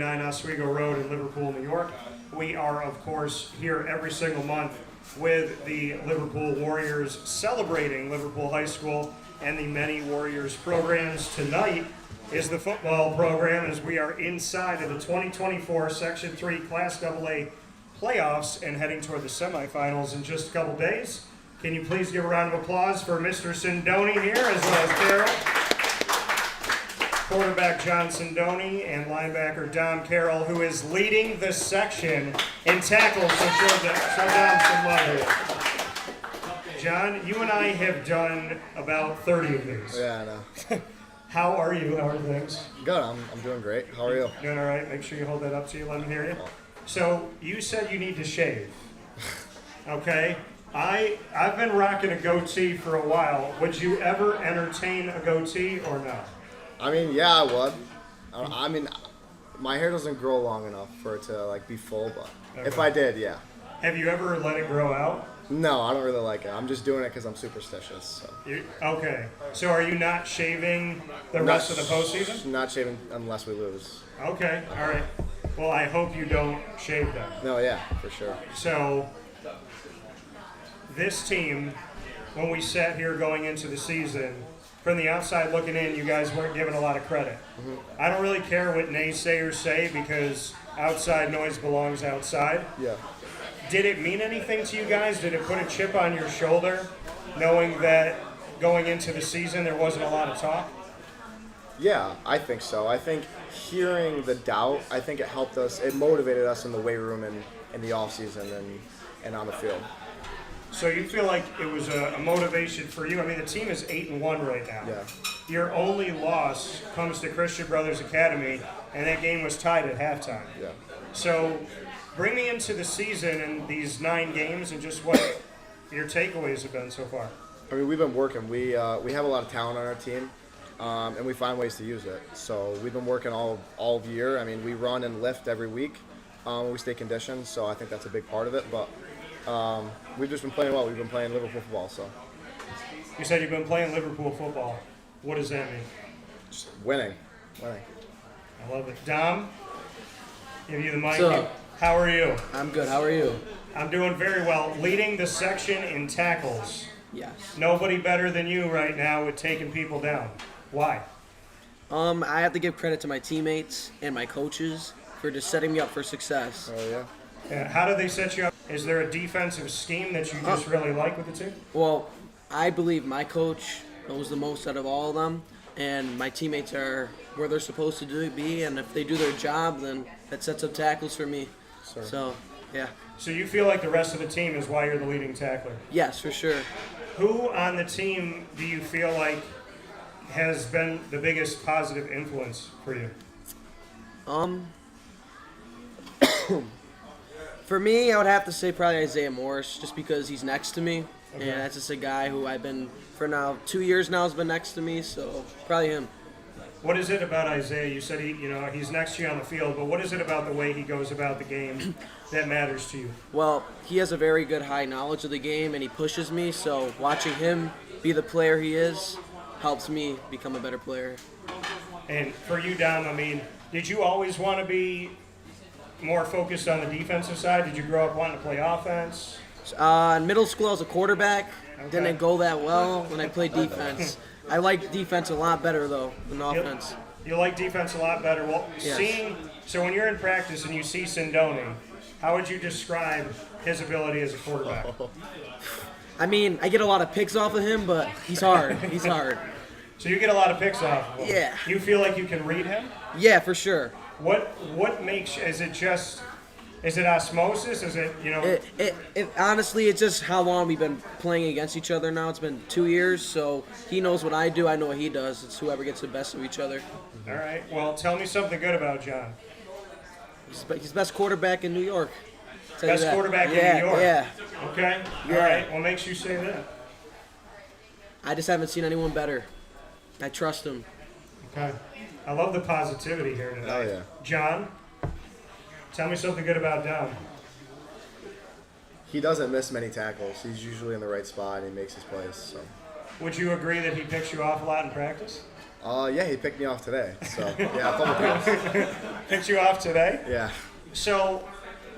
139 Oswego Road in Liverpool, New York. We are, of course, here every single month with the Liverpool Warriors, celebrating Liverpool High School and the many Warriors programs. Tonight is the football program as we are inside of the 2024 Section 3 Class AA playoffs and heading toward the semifinals in just a couple days. Can you please give a round of applause for Mr. Sindoni here, as well as Carroll, quarterback John Sindoni, and linebacker Dan Carroll, who is leading the section in tackles. So show down some love here. John, you and I have done about 30 of these. Yeah, I know. How are you? How are things? Good. I'm doing great. How are you? Doing all right. Make sure you hold that up so you let me hear you. So you said you need to shave. Okay. I've been rocking a goatee for a while. Would you ever entertain a goatee or no? I mean, yeah, I would. I mean, my hair doesn't grow long enough for it to be full, but if I did, yeah. Have you ever let it grow out? No, I don't really like it. I'm just doing it because I'm superstitious. So. Okay. So are you not shaving the rest of the postseason? Not shaving unless we lose. Okay. All right. Well, I hope you don't shave them. No, yeah, for sure. So this team, when we sat here going into the season, from the outside looking in, you guys weren't given a lot of credit. Mm-hmm. I don't really care what naysayers say because outside noise belongs outside. Yeah. Did it mean anything to you guys? Did it put a chip on your shoulder knowing that going into the season there wasn't a lot of talk? Yeah, I think so. I think hearing the doubt, I think it helped us. It motivated us in the weight room and in the offseason and on the field. So you feel like it was a motivation for you? I mean, the team is 8-1 right now. Yeah. Your only loss comes to Christian Brothers Academy, and that game was tied at halftime. Yeah. So bring me into the season and these 9 games and just what your takeaways have been so far. I mean, we've been working. We have a lot of talent on our team, and we find ways to use it. So we've been working all year. I mean, we run and lift every week. We stay conditioned, so I think that's a big part of it. But we've just been playing well. We've been playing Liverpool football. So you said you've been playing Liverpool football. What does that mean? just winning. I love it. Dom, give you the mic. What's up? How are you? I'm good. How are you? I'm doing very well. Leading the section in tackles. Yes. Nobody better than you right now with taking people down. Why? I have to give credit to my teammates and my coaches for just setting me up for success. Oh yeah. Yeah, how do they set you up? Is there a defensive scheme that you just really like with the team? Well, I believe my coach knows the most out of all of them, and my teammates are where they're supposed to be, and if they do their job, then that sets up tackles for me. Sure. So, yeah. So you feel like the rest of the team is why you're the leading tackler? Yes, for sure. Who on the team do you feel like has been the biggest positive influence for you? For me, I would have to say probably Isaiah Morris, just because he's next to me, Okay. and that's just a guy who I've been, for now, 2 years now has been next to me, so probably him. What is it about Isaiah? You said he's next to you on the field, but what is it about the way he goes about the game that matters to you? Well, he has a very good high knowledge of the game, and he pushes me, so watching him be the player he is helps me become a better player. And for you, Dom, I mean, did you always want to be more focused on the defensive side? Did you grow up wanting to play offense? In middle school, I was a quarterback. Okay. Didn't go that well when I played defense. I like defense a lot better, though, than offense. You like defense a lot better. Well, Yes. So when you're in practice and you see Sindoni, how would you describe his ability as a quarterback? I mean, I get a lot of picks off of him, but he's hard. He's hard. So you get a lot of picks off of him. Yeah. You feel like you can read him? Yeah, for sure. What makes, is it osmosis? Is it, Honestly, it's just how long we've been playing against each other now. It's been 2 years, so he knows what I do. I know what he does. It's whoever gets the best of each other. All right. Well, tell me something good about John. He's the best quarterback in New York. Tell you Best that. quarterback in Yeah, New York. Yeah. Okay. Yeah. All right. What makes you say that? I just haven't seen anyone better. I trust him. Okay. I love the positivity here tonight. Oh yeah. John, tell me something good about Dom. He doesn't miss many tackles. He's usually in the right spot and he makes his plays. So Would you agree that he picks you off a lot in practice? Yeah, he picked me off today. So yeah, a couple times. Picked you off today? Yeah. So,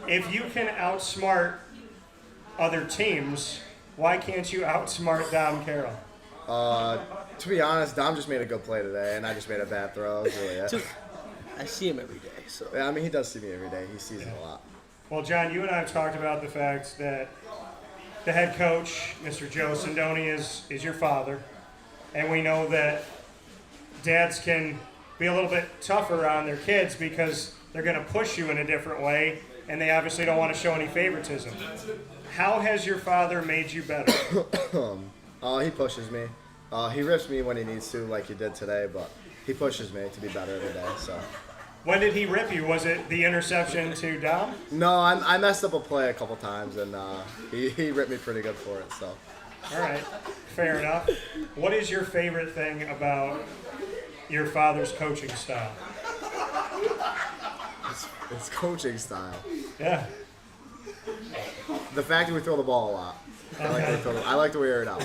if you can outsmart other teams, why can't you outsmart Dom Carroll? To be honest, Dom just made a good play today, and I just made a bad throw. That's really it. I see him every day, so. Yeah, I mean, he does see me every day. He sees it a lot. Well, John, you and I have talked about the fact that the head coach, Mr. Joe Sindoni, is your father, and we know that dads can be a little bit tougher on their kids because they're going to push you in a different way, and they obviously don't want to show any favoritism. How has your father made you better? He pushes me. He rips me when he needs to, like he did today, but he pushes me to be better every day. So. When did he rip you? Was it the interception to Dom? No, I messed up a play a couple times, and he ripped me pretty good for it. So. All right, fair enough. What is your favorite thing about your father's coaching style? It's coaching style. Yeah. The fact that we throw the ball a lot. I like the way we air it out.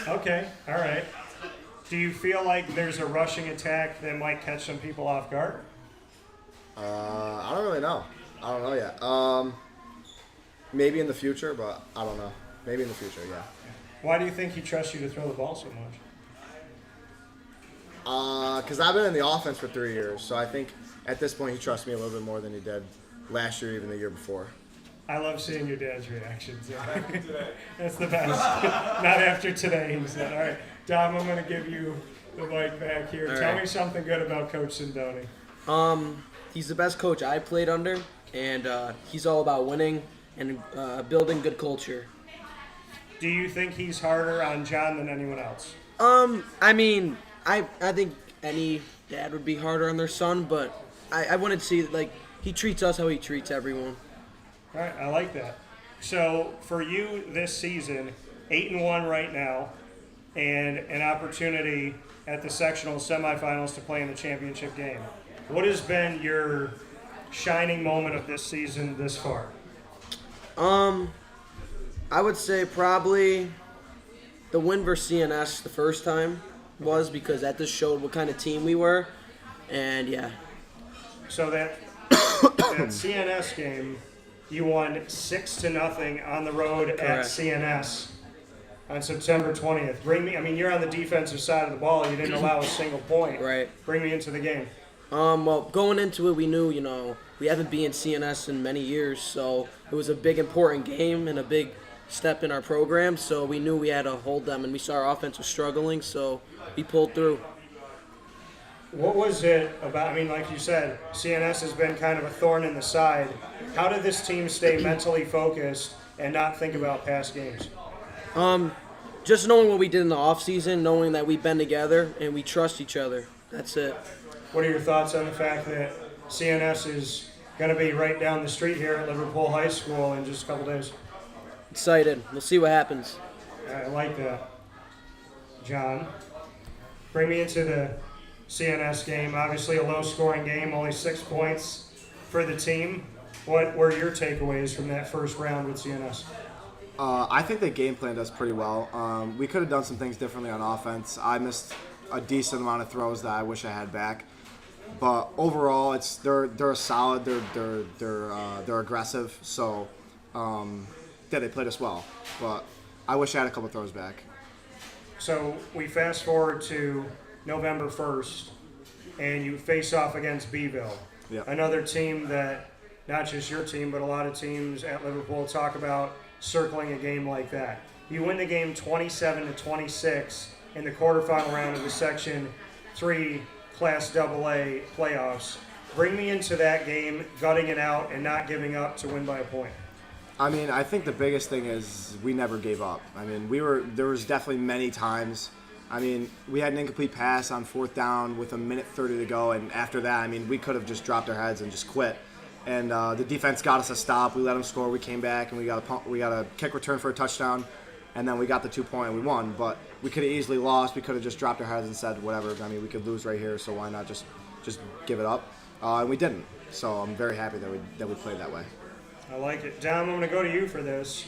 Okay, all right. Do you feel like there's a rushing attack that might catch some people off guard? I don't really know. I don't know yet. Maybe in the future, but I don't know. Maybe in the future, yeah. Why do you think he trusts you to throw the ball so much? Because I've been in the offense for 3 years, so I think at this point he trusts me a little bit more than he did last year, even the year before. I love seeing your dad's reactions. That's the best. Not after today, he said. All right, Dom, I'm going to give you the mic back here. Tell me something good about Coach Sindoni. He's the best coach I played under, and he's all about winning and building good culture. Do you think he's harder on John than anyone else? I mean, I think any dad would be harder on their son, but I wanted to see, like, he treats us how he treats everyone. All right, I like that. So for you this season, 8-1 right now, and an opportunity at the sectional semifinals to play in the championship game. What has been your shining moment of this season this far? I would say probably the win versus CNS the first time was because that just showed what kind of team we were, and yeah. So that CNS game, you won 6-0 on the road at Correct. CNS on September 20th. You're on the defensive side of the ball. You didn't allow a single point. Right. Bring me into the game. Well, going into it, we knew, we haven't been in CNS in many years, so it was a big, important game and a big step in our program, so we knew we had to hold them, and we saw our offense was struggling, so we pulled through. What was it about? Like you said, CNS has been kind of a thorn in the side. How did this team stay mentally focused and not think about past games? Just knowing what we did in the offseason, knowing that we've been together and we trust each other. That's it. What are your thoughts on the fact that CNS is going to be right down the street here at Liverpool High School in just a couple days? Excited. We'll see what happens. I like that. John, bring me into the CNS game. Obviously a low-scoring game, only 6 points for the team. What were your takeaways from that first round with CNS? I think they game planned us pretty well. We could have done some things differently on offense. I missed a decent amount of throws that I wish I had back. But overall, they're solid. They're aggressive. So they played us well. But I wish I had a couple throws back. So we fast forward to November 1st, and you face off against Beeville. Yep. Another team that, not just your team, but a lot of teams at Liverpool talk about circling a game like that. You win the game 27-26 in the quarterfinal round of the Section 3 Class AA playoffs. Bring me into that game, gutting it out and not giving up to win by a point. I think the biggest thing is we never gave up. There was definitely many times. We had an incomplete pass on 4th down with 1:30 to go, and after that, we could have just dropped our heads and just quit. And the defense got us a stop. We let them score. We came back and we got a kick return for a touchdown, and then we got the 2-point and we won. But we could have easily lost. We could have just dropped our heads and said whatever. We could lose right here, so why not just give it up? And we didn't. So I'm very happy that we played that way. I like it. Dom, I'm going to go to you for this.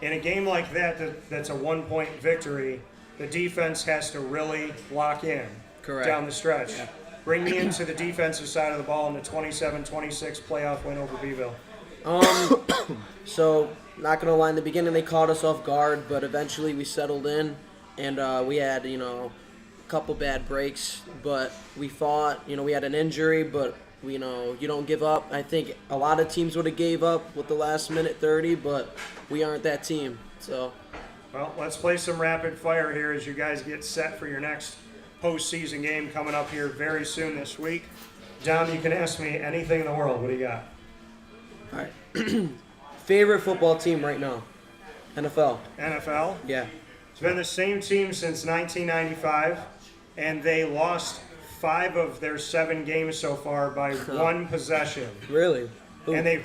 In a game like that's a 1-point victory, the defense has to really lock in. Correct. down the stretch. Bring me into the defensive side of the ball in the 27-26 playoff win over Beeville. So, not going to lie, in the beginning they caught us off guard, but eventually we settled in, and we had, a couple bad breaks, but we fought. We had an injury, but, you don't give up. I think a lot of teams would have gave up with the last minute 30, but we aren't that team, so... Well, let's play some rapid fire here as you guys get set for your next postseason game coming up here very soon this week. Dom, you can ask me anything in the world. What do you got? All right. Favorite football team right now? NFL. NFL? Yeah. It's been the same team since 1995, and they lost 5 of their 7 games so far by 1 possession. Really? Ooh. And they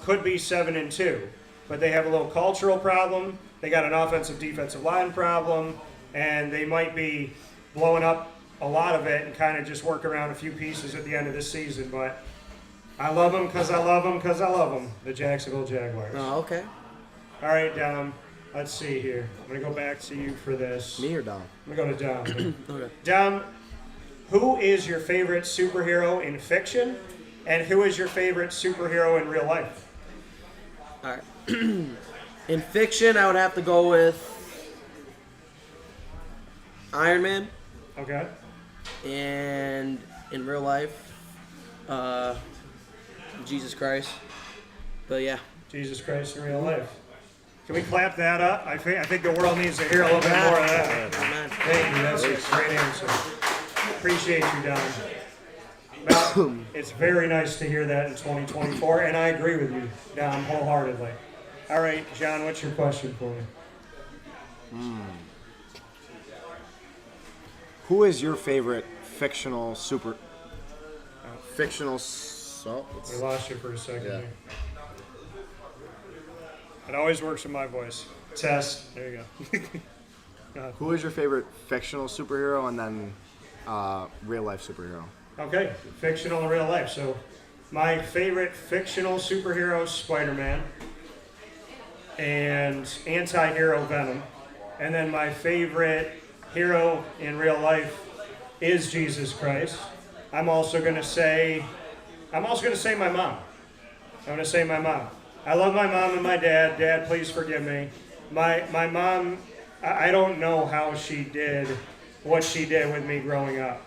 could be 7-2, but they have a little cultural problem. They got an offensive defensive line problem, and they might be blowing up a lot of it and kind of just work around a few pieces at the end of this season. But I love them because I love them because I love them, the Jacksonville Jaguars. Oh, okay. All right, Dom. Let's see here. I'm going to go back to you for this. Me or Dom? I'm going to go to Dom. Okay. Dom, who is your favorite superhero in fiction, and who is your favorite superhero in real life? All right. In fiction, I would have to go with Iron Man, Okay. and in real life, Jesus Christ. But yeah. Jesus Christ in real life. Can we clap that up? I think the world needs to hear a little bit more of that. Amen. Thank you. That's a great answer. Appreciate you, Don. Well, it's very nice to hear that in 2024, and I agree with you, Don, wholeheartedly. All right, John, what's your question for me? Who is your favorite fictional fictional? We lost you for a second. Yeah. Here. It always works with my voice. Test. There you go. Who is your favorite fictional superhero, and then real life superhero? Okay, fictional and real life. So, my favorite fictional superhero is Spider-Man, and anti-hero Venom. And then my favorite hero in real life is Jesus Christ. I'm also going to say my mom. I'm going to say my mom. I love my mom and my dad. Dad, please forgive me. My mom, I don't know how she did what she did with me growing up.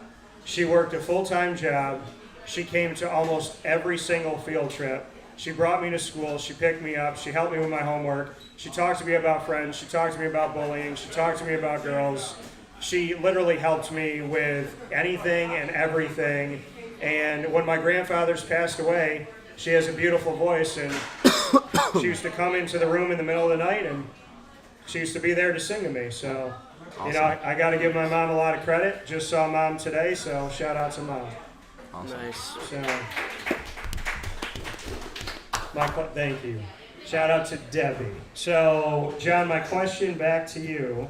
She worked a full-time job. She came to almost every single field trip. She brought me to school. She picked me up. She helped me with my homework. She talked to me about friends. She talked to me about bullying. She talked to me about girls. She literally helped me with anything and everything. And when my grandfather's passed away, she has a beautiful voice, and she used to come into the room in the middle of the night, and she used to be there to sing to me. So, you know, I got to give my mom a lot of credit. Just saw mom today, so shout out to mom. Awesome. Nice. So, thank you. Shout out to Debbie. So, John, my question back to you.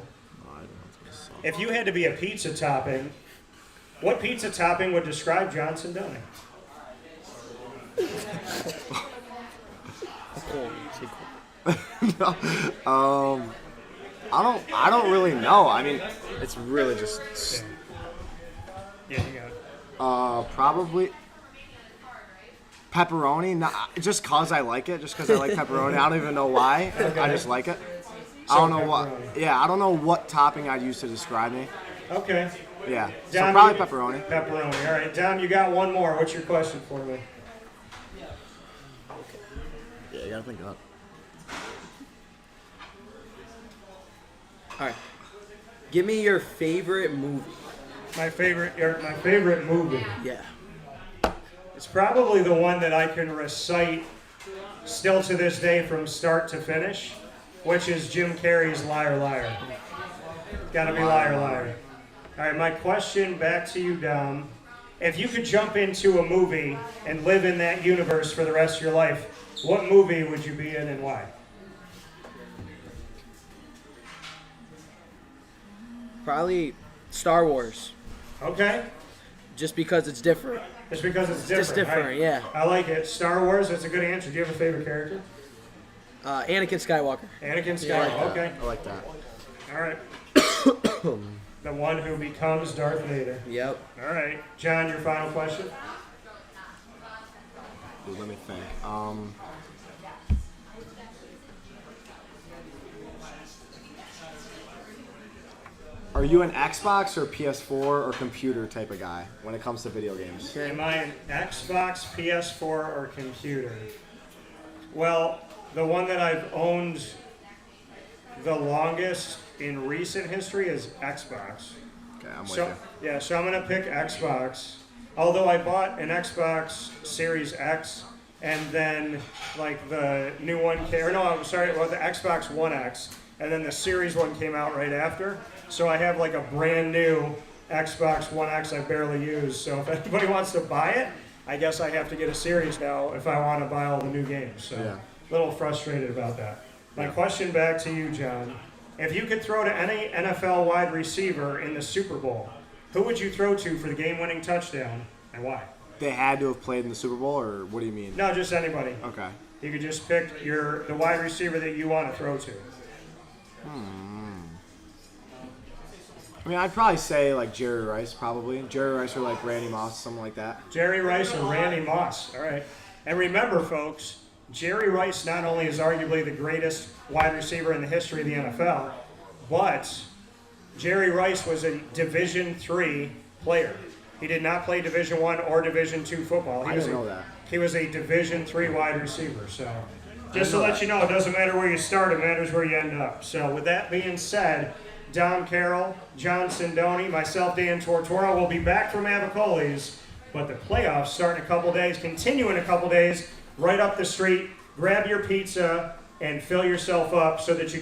If you had to be a pizza topping, what pizza topping would describe John Sindoni? I don't really know. I mean, it's really just Yeah, you got it. probably pepperoni. Not just cause I like it. Just cause I like pepperoni. I don't even know why. I just like it. I don't know what. Yeah, I don't know what topping I'd use to describe me. Okay. Yeah, so Dom, probably pepperoni. Pepperoni. All right, Dom, you got one more. What's your question for me? Yeah, you gotta think it up. All right. Give me your favorite movie. My favorite movie. Yeah. It's probably the one that I can recite still to this day from start to finish, which is Jim Carrey's Liar Liar. Gotta be Liar Liar. All right, my question back to you, Dom. If you could jump into a movie and live in that universe for the rest of your life, what movie would you be in and why? Probably Star Wars. Okay. Just because it's different. It's because it's different. Just different, right? yeah. I like it. Star Wars, that's a good answer. Do you have a favorite character? Anakin Skywalker. Anakin Yeah, I like Skywalker. that. Okay. I like that. All right. The one who becomes Darth Vader. Yep. All right. John, your final question? Dude, let me think. Are you an Xbox or PS4 or computer type of guy when it comes to video games? Am I an Xbox, PS4, or computer? Well, the one that I've owned the longest in recent history is Xbox. Okay, I'm with So you. yeah, so I'm gonna pick Xbox. Although I bought an Xbox Series X, and then like the new one came, or no, I'm sorry, well the Xbox One X, and then the Series one came out right after. So I have like a brand new Xbox One X I barely use. So if anybody wants to buy it, I guess I have to get a Series now if I want to buy all the new games. So Yeah. a little frustrated about that. My question back to you, John. If you could throw to any NFL wide receiver in the Super Bowl, who would you throw to for the game-winning touchdown and why? They had to have played in the Super Bowl, or what do you mean? No, just anybody. Okay. You could just pick the wide receiver that you want to throw to. I mean, I'd probably say like Jerry Rice, probably. Jerry Rice or like Randy Moss, something like that. Jerry Rice or Randy Moss. All right. And remember, folks, Jerry Rice not only is arguably the greatest wide receiver in the history of the NFL, but Jerry Rice was a Division III player. He did not play Division I or Division II football. I didn't know that. He was a Division III wide receiver. So just to know let that. you know, it doesn't matter where you start, it matters where you end up. So with that being said, Dom Carroll, John Sindoni, myself, Dan Tortora, will be back from Avicolli's, but the playoffs start in a couple days, continue in a couple days, right up the street. Grab your pizza and fill yourself up so that you